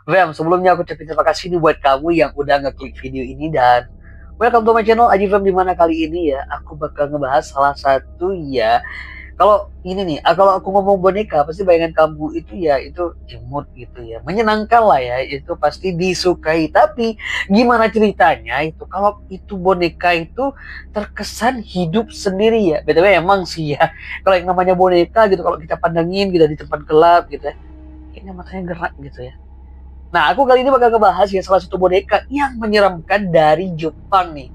Bam, sebelumnya aku ucapin terima kasih nih buat kamu yang udah ngeklik video ini dan welcome to my channel Aji Fam, dimana kali ini ya aku bakal ngebahas salah satu ya. Kalau ini nih, kalau aku ngomong boneka pasti bayangan kamu itu ya itu imut gitu ya, menyenangkan lah ya, itu pasti disukai. Tapi gimana ceritanya itu kalau itu boneka itu terkesan hidup sendiri ya. BTW emang sih ya, kalau yang namanya boneka gitu kalau kita pandangin gitu di tempat gelap gitu ya, kayaknya matanya gerak gitu ya. Nah, aku kali ini bakal ngebahas ya salah satu boneka yang menyeramkan dari Jepang nih.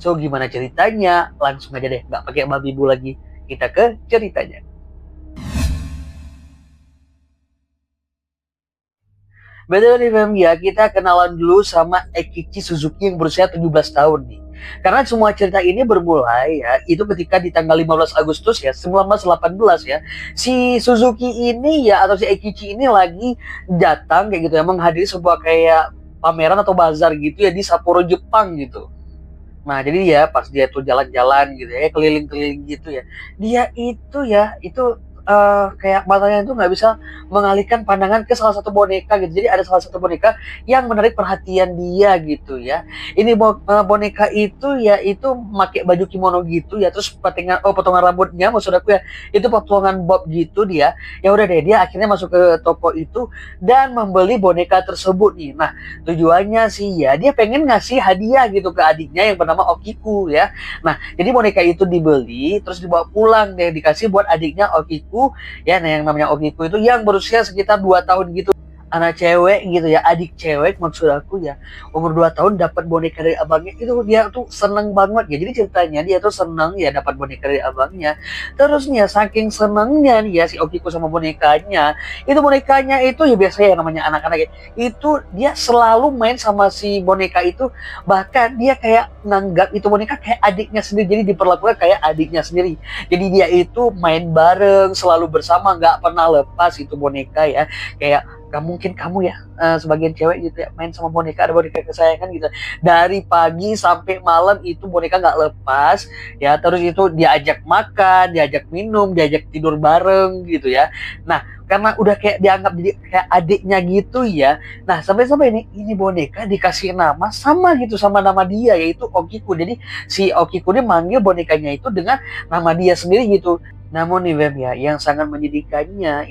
So, gimana ceritanya? Langsung aja deh, nggak pakai babi bu lagi. Kita ke ceritanya. Betul nih Fem, ya kita kenalan dulu sama Ekichi Suzuki yang berusia 17 tahun nih. Karena semua cerita ini bermulai ya, itu ketika di tanggal 15 Agustus ya, 1918 ya, si Suzuki ini ya, atau si Ekichi ini lagi datang kayak gitu ya, menghadiri sebuah kayak pameran atau bazar gitu ya di Sapporo, Jepang gitu. Nah, jadi ya pas dia tuh jalan-jalan gitu ya, keliling-keliling gitu ya, dia itu ya, itu kayak matanya itu nggak bisa mengalihkan pandangan ke salah satu boneka gitu. Jadi ada salah satu boneka yang menarik perhatian dia gitu ya. Ini boneka itu ya itu pakai baju kimono gitu ya, terus potongan rambutnya maksud aku ya itu potongan bob gitu dia. Ya udah deh, dia akhirnya masuk ke toko itu dan membeli boneka tersebut nih. Nah, tujuannya sih ya dia pengen ngasih hadiah gitu ke adiknya yang bernama Okiku ya. Nah, jadi boneka itu dibeli terus dibawa pulang deh, dikasih buat adiknya Okiku ya. Nah, yang namanya Okiku itu yang berusia sekitar 2 tahun gitu, anak cewek gitu ya, adik cewek maksud aku ya, umur 2 tahun dapat boneka dari abangnya, itu dia tuh seneng banget ya. Jadi ceritanya dia tuh seneng ya dapat boneka dari abangnya. Terus nih ya, saking senengnya nih ya si Okiku sama bonekanya itu ya biasanya yang namanya anak-anak ya, itu dia selalu main sama si boneka itu, bahkan dia kayak nganggap itu boneka kayak adiknya sendiri, jadi diperlakukan kayak adiknya sendiri. Jadi dia itu main bareng, selalu bersama, nggak pernah lepas itu boneka ya. Kayak mungkin kamu ya sebagian cewek gitu ya main sama boneka, ada boneka kesayangan gitu dari pagi sampai malam itu boneka nggak lepas ya. Terus itu diajak makan, diajak minum, diajak tidur bareng gitu ya. Nah, karena udah kayak dianggap jadi kayak adiknya gitu ya. Nah, sampai-sampai ini boneka dikasih nama sama gitu sama nama dia, yaitu Okiku. Jadi si Okiku ini manggil bonekanya itu dengan nama dia sendiri gitu. Namun nih Beb ya, yang sangat menyedihkannya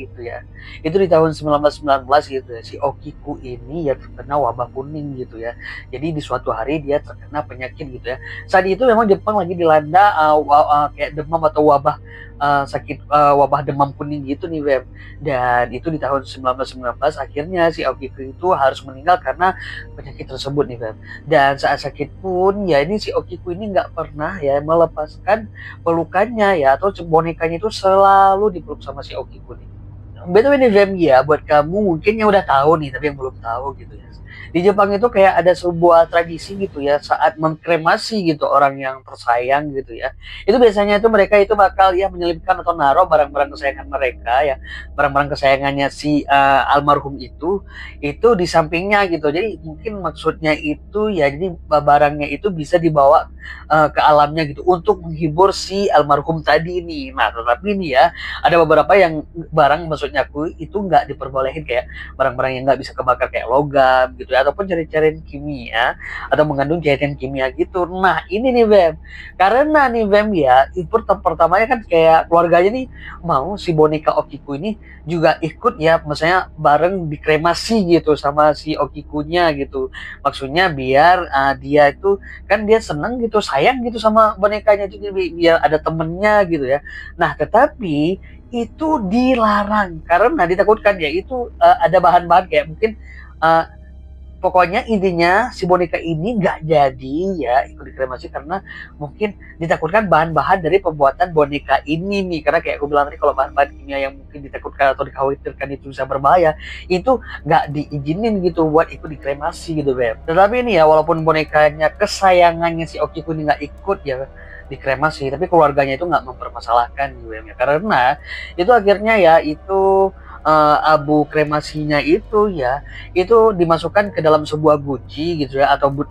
itu di tahun 1919 gitu ya, si Okiku ini ya terkena wabah kuning gitu ya. Jadi di suatu hari dia terkena penyakit gitu ya. Saat itu memang Jepang lagi dilanda kayak demam atau wabah demam kuning gitu nih Beb. Dan itu di tahun 1919 akhirnya si Okiku itu harus meninggal karena penyakit tersebut nih Beb. Dan saat sakit pun ya ini si Okiku ini nggak pernah ya melepaskan pelukannya ya, atau bonekanya itu selalu dipeluk sama si Okiku nih. BTW nih Vem ya, buat kamu mungkin yang udah tahu nih, tapi yang belum tahu gitu ya. Di Jepang itu kayak ada sebuah tradisi gitu ya, saat mengkremasi gitu orang yang tersayang gitu ya. Itu biasanya itu mereka itu bakal ya menyelipkan atau naruh barang-barang kesayangan mereka ya, barang-barang kesayangannya si almarhum itu di sampingnya gitu. Jadi mungkin maksudnya itu ya, jadi barangnya itu bisa dibawa ke alamnya gitu untuk menghibur si almarhum tadi nih. Nah, tetapi nih ya ada beberapa yang barang maksudnya aku itu nggak diperbolehin, kayak barang-barang yang nggak bisa kebakar kayak logam gitu ya, ataupun cairan kimia atau mengandung cairan kimia gitu. Nah, ini nih Bem, karena nih Bem ya, itu pertamanya kan kayak keluarganya nih mau si boneka Okiku ini juga ikut ya, misalnya bareng dikremasi gitu sama si Okikunya gitu. Maksudnya biar dia itu kan dia seneng gitu, sayang gitu sama bonekanya, jadi biar ada temennya gitu ya. Nah, tetapi itu dilarang karena ditakutkan ya itu ada bahan-bahan kayak mungkin uh, pokoknya intinya si boneka ini nggak jadi ya ikut dikremasi karena mungkin ditakutkan bahan-bahan dari pembuatan boneka ini nih. Karena kayak aku bilang tadi, kalau bahan-bahan kimia yang mungkin ditakutkan atau dikhawatirkan itu bisa berbahaya, itu nggak diizinin gitu buat ikut dikremasi gitu Beb. Tetapi ini ya, walaupun bonekanya kesayangannya si Okiku ini nggak ikut ya dikremasi, tapi keluarganya itu nggak mempermasalahkan gitu ya, karena itu akhirnya ya itu abu kremasinya itu ya itu dimasukkan ke dalam sebuah guci gitu ya, atau but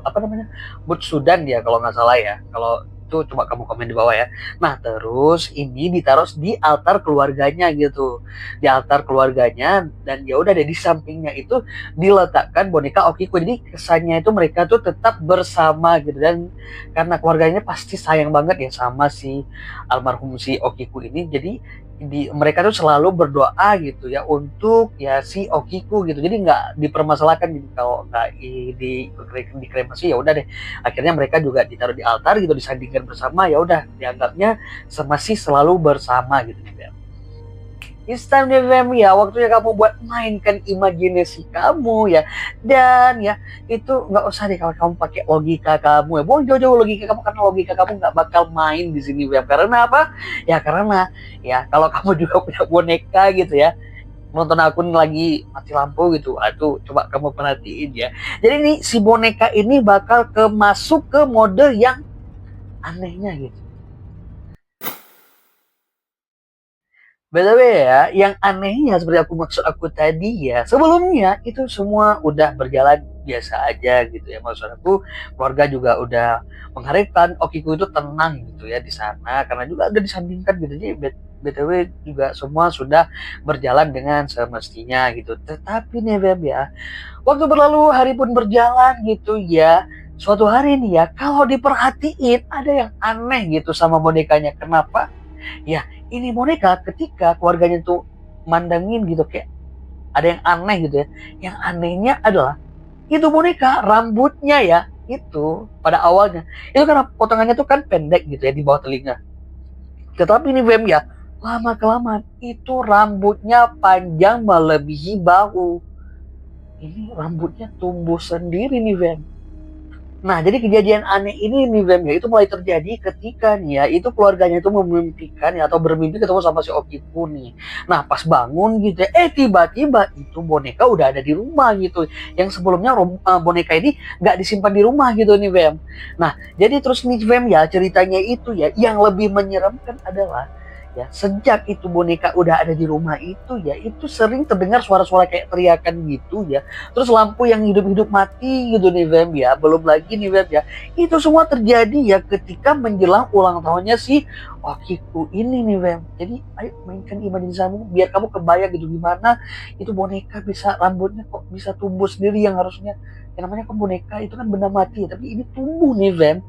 apa namanya, but sudan ya kalau nggak salah ya, kalau Itu coba kamu komen di bawah ya. Nah, terus ini ditaruh di altar keluarganya gitu. Di altar keluarganya, dan ya udah deh, di sampingnya itu diletakkan boneka Okiku. Jadi kesannya itu mereka tuh tetap bersama gitu, dan karena keluarganya pasti sayang banget ya sama si almarhum si Okiku ini. Jadi mereka tuh selalu berdoa gitu ya untuk ya si Okiku gitu. Jadi nggak dipermasalahkan gitu. Kalau nggak dikremasi ya udah deh, akhirnya mereka juga ditaruh di altar gitu, disandingkan bersama, ya udah dianggapnya masih selalu bersama gitu ya. It's time nih Fem ya, waktunya kamu buat mainkan imajinasi kamu ya. Dan ya, itu nggak usah deh kalau kamu pakai logika kamu ya. Buang jauh-jauh logika kamu, karena logika kamu nggak bakal main di sini Fem. Karena apa? Ya karena ya kalau kamu juga punya boneka gitu ya, nonton akun lagi mati lampu gitu, aduh coba kamu perhatiin ya. Jadi nih si boneka ini bakal masuk ke mode yang anehnya gitu. BTW ya, yang anehnya seperti maksud aku tadi ya, sebelumnya itu semua udah berjalan biasa aja gitu ya. Maksud aku, keluarga juga udah mengharapkan Okiku itu tenang gitu ya di sana, karena juga udah disandingkan gitu. Jadi BTW juga semua sudah berjalan dengan semestinya gitu. Tetapi nih Beb ya, waktu berlalu, hari pun berjalan gitu ya. Suatu hari nih ya, kalau diperhatiin ada yang aneh gitu sama bonekanya. Kenapa? Ya, ini boneka ketika keluarganya tuh mandangin gitu kayak ada yang aneh gitu ya. Yang anehnya adalah itu boneka rambutnya ya, itu pada awalnya itu karena potongannya tuh kan pendek gitu ya di bawah telinga. Tetapi ini Bem ya, lama kelamaan itu rambutnya panjang melebihi bahu. Ini rambutnya tumbuh sendiri nih Bem. Nah, jadi kejadian aneh ini nih Bem ya, itu mulai terjadi ketika nih ya, itu keluarganya itu memimpikan ya, atau bermimpi ketemu sama si Okiku nih. Nah, pas bangun gitu ya, tiba-tiba itu boneka udah ada di rumah gitu. Yang sebelumnya boneka ini nggak disimpan di rumah gitu nih Bem. Nah, jadi terus nih Bem ya, ceritanya itu ya, yang lebih menyeramkan adalah ya, sejak itu boneka udah ada di rumah itu ya, itu sering terdengar suara-suara kayak teriakan gitu ya. Terus lampu yang hidup-hidup mati gitu nih Bem ya. Belum lagi nih Bem ya, itu semua terjadi ya ketika menjelang ulang tahunnya si Okiku ini nih Bem. Jadi ayo mainkan imajinasimu biar kamu kebayang gitu gimana itu boneka bisa rambutnya kok bisa tumbuh sendiri, yang harusnya yang namanya kan boneka itu kan benda mati, tapi ini tumbuh nih Bem.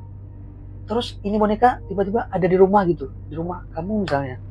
Terus ini boneka tiba-tiba ada di rumah gitu, di rumah kamu misalnya.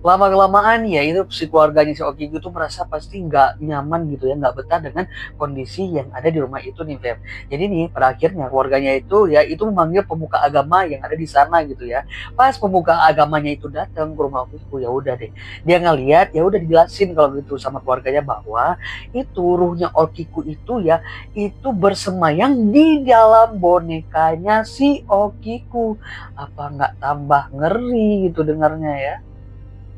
Lama-kelamaan ya itu si keluarganya si Okiku tuh merasa pasti nggak nyaman gitu ya, nggak betah dengan kondisi yang ada di rumah itu nih Feb. Jadi nih pada akhirnya keluarganya itu ya itu memanggil pemuka agama yang ada di sana gitu ya. Pas pemuka agamanya itu datang ke rumah Okiku, ya udah deh, dia ngeliat, ya udah dijelasin kalau gitu sama keluarganya bahwa itu ruhnya Okiku itu ya itu bersemayam di dalam bonekanya si Okiku. Apa nggak tambah ngeri gitu dengarnya ya.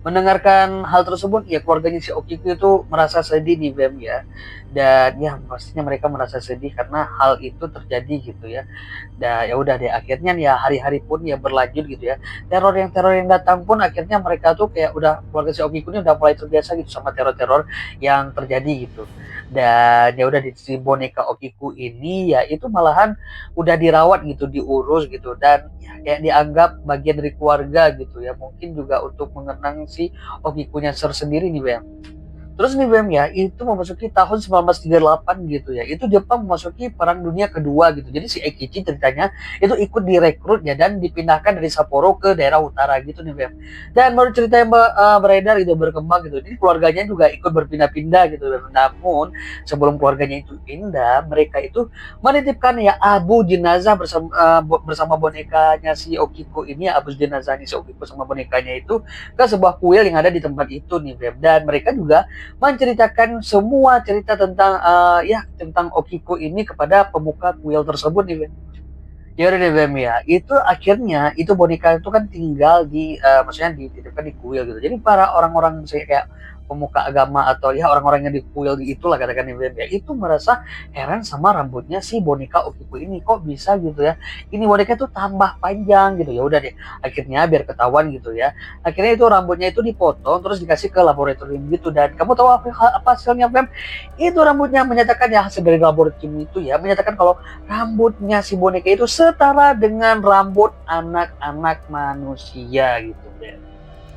Mendengarkan hal tersebut ya, keluarganya si Okiku itu merasa sedih nih Bem ya. Dan ya pastinya mereka merasa sedih karena hal itu terjadi gitu ya. Dan ya udah deh, akhirnya ya hari-hari pun ya berlanjut gitu ya. Teror yang datang pun akhirnya mereka tuh kayak udah, keluarga si Okiku ini udah mulai terbiasa gitu sama teror-teror yang terjadi gitu. Dan ya udah di si boneka Okiku ini ya itu malahan udah dirawat gitu, diurus gitu, dan ya, kayak dianggap bagian dari keluarga gitu ya. Mungkin juga untuk mengenang si Okikunya sendiri nih Bem. Terus nih Bem ya, itu memasuki tahun 1938 gitu ya. Itu Jepang memasuki Perang Dunia Kedua gitu. Jadi si Eikichi ceritanya itu ikut direkrut ya, dan dipindahkan dari Sapporo ke daerah utara gitu nih Bem. Dan baru cerita yang beredar gitu, berkembang gitu. Jadi keluarganya juga ikut berpindah-pindah gitu. Namun sebelum keluarganya itu pindah, mereka itu menitipkan ya abu jenazah bersama bonekanya si Okiku ini ya, abu jenazahnya si Okiku sama bonekanya itu ke sebuah kuil yang ada di tempat itu nih Bem. Dan mereka juga menceritakan semua cerita tentang ya tentang Okiku ini kepada pemuka kuil tersebut nih Bem. Ya udah deh Bem ya, itu akhirnya itu boneka itu kan tinggal di maksudnya dititipkan di kuil gitu. Jadi para orang-orang misalnya kayak pemuka agama atau ya orang-orang yang di kuil itulah katakan ya, itu merasa heran sama rambutnya si boneka Okiku ini, kok bisa gitu ya, ini boneka tuh tambah panjang gitu. Ya udah deh, akhirnya biar ketahuan gitu ya, akhirnya itu rambutnya itu dipotong terus dikasih ke laboratorium gitu. Dan kamu tahu apa hasilnya, Fem? Itu rambutnya menyatakan ya, hasil dari laboratorium itu ya menyatakan kalau rambutnya si boneka itu setara dengan rambut anak-anak manusia gitu, Fem.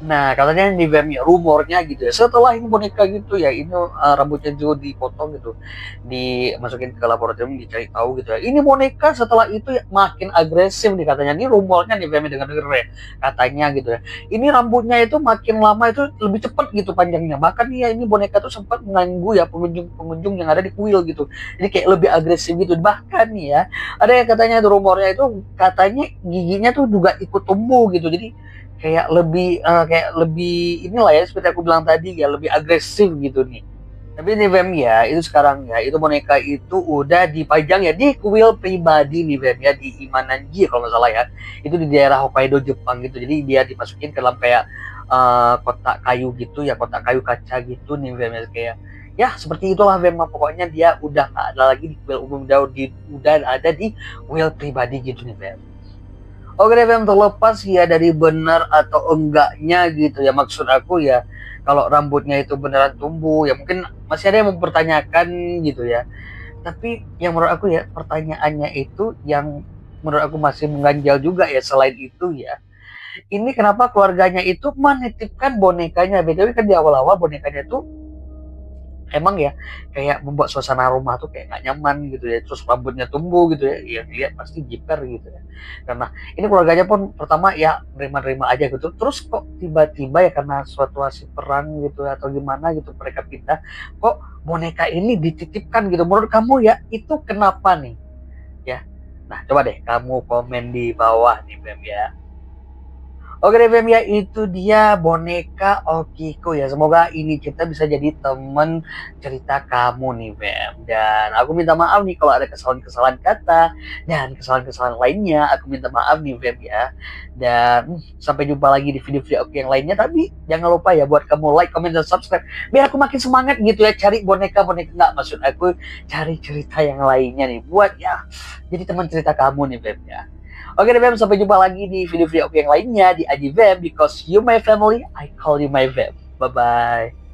Nah, katanya di BEM ya, rumornya gitu ya, setelah ini boneka gitu ya, ini rambutnya juga dipotong gitu, dimasukin ke laboratorium, dicari tahu gitu ya. Ini boneka setelah itu ya, makin agresif nih katanya. Ini rumornya di BEM dengan denger ya, katanya gitu ya. Ini rambutnya itu makin lama itu lebih cepat gitu panjangnya. Bahkan ya ini boneka tuh sempat mengganggu ya pengunjung-pengunjung yang ada di kuil gitu. Jadi kayak lebih agresif gitu. Bahkan nih ya, ada yang katanya itu rumornya itu katanya giginya tuh juga ikut tumbuh gitu. Jadi kayak lebih inilah ya, seperti aku bilang tadi ya, lebih agresif gitu nih. Tapi nih Fem ya, itu sekarang ya, itu boneka itu udah dipajang ya di kuil pribadi nih Fem ya, di Imananji kalau nggak salah ya. Itu di daerah Hokkaido Jepang gitu. Jadi dia dimasukin ke dalam kayak kotak kayu gitu ya, kotak kayu kaca gitu nih Fem ya, kayak ya seperti itulah Fem. Pokoknya dia udah nggak ada lagi di kuil umum, udah ada di kuil pribadi gitu nih Fem. Oke deh Fem, terlepas ya dari benar atau enggaknya gitu ya, maksud aku ya kalau rambutnya itu beneran tumbuh ya mungkin masih ada yang mempertanyakan gitu ya. Tapi yang menurut aku ya, pertanyaannya itu yang menurut aku masih mengganjal juga ya, selain itu ya, ini kenapa keluarganya itu menitipkan bonekanya. BTW kan di awal-awal bonekanya itu emang ya kayak membuat suasana rumah tuh kayak gak nyaman gitu ya, terus rambutnya tumbuh gitu ya, yang dilihat pasti jiper gitu ya. Karena ini keluarganya pun pertama ya nerima-nerima aja gitu, terus kok tiba-tiba ya karena situasi perang gitu atau gimana gitu mereka pindah, kok boneka ini dititipkan gitu. Menurut kamu ya itu kenapa nih ya? Nah coba deh kamu komen di bawah nih Bem ya. Oke deh Fem ya, itu dia boneka Okiko ya. Semoga ini kita bisa jadi temen cerita kamu nih Fem. Dan aku minta maaf nih kalau ada kesalahan-kesalahan kata dan kesalahan-kesalahan lainnya. Aku minta maaf nih Fem ya. Dan sampai jumpa lagi di video-video aku yang lainnya. Tapi jangan lupa ya buat kamu like, comment, dan subscribe. Biar aku makin semangat gitu ya cari boneka-boneka. Nggak, maksud aku cari cerita yang lainnya nih. Buat ya jadi teman cerita kamu nih Fem ya. Oke deh Fem, sampai jumpa lagi di video-video aku yang lainnya di Aji Fem, because you my family, I call you my Fem. Bye-bye.